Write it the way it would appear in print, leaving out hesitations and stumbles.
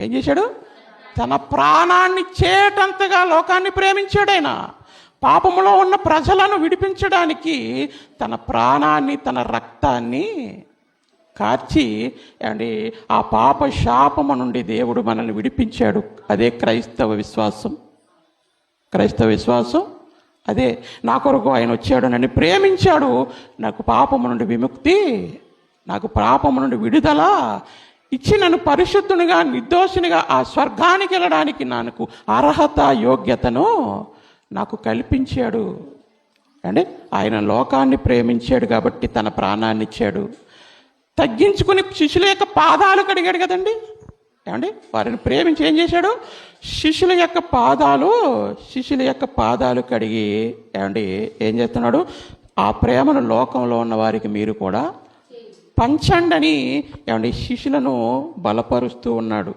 ఏం చేశాడు? తన ప్రాణాన్ని ఇచ్చేటంతగా లోకాన్ని ప్రేమించాడు ఆయన. పాపములో ఉన్న ప్రజలను విడిపించడానికి తన ప్రాణాన్ని, తన రక్తాన్ని కార్చి అండి ఆ పాప శాపము నుండి దేవుడు మనల్ని విడిపించాడు. అదే క్రైస్తవ విశ్వాసం. క్రైస్తవ విశ్వాసం అదే. నా కొరకు ఆయన వచ్చాడు, నన్ను ప్రేమించాడు, నాకు పాపము నుండి విముక్తి, నాకు పాపము నుండి విడుదల ఇచ్చి నన్ను పరిశుద్ధునిగా, నిర్దోషినిగా ఆ స్వర్గానికి వెళ్ళడానికి నాకు అర్హత, యోగ్యతను నాకు కల్పించాడు అండి. ఆయన లోకాన్ని ప్రేమించాడు కాబట్టి తన ప్రాణాన్ని ఇచ్చాడు. తగ్గించుకుని శిష్యుల యొక్క పాదాలు కడిగాడు కదండి. ఏమండి? వారిని ప్రేమించి ఏం చేశాడు? శిష్యుల యొక్క పాదాలు కడిగి ఏమండి ఏం చేస్తున్నాడు? ఆ ప్రేమను లోకంలో ఉన్న వారికి మీరు కూడా పంచండి అని ఏమండి శిష్యులను బలపరుస్తూ ఉన్నాడు.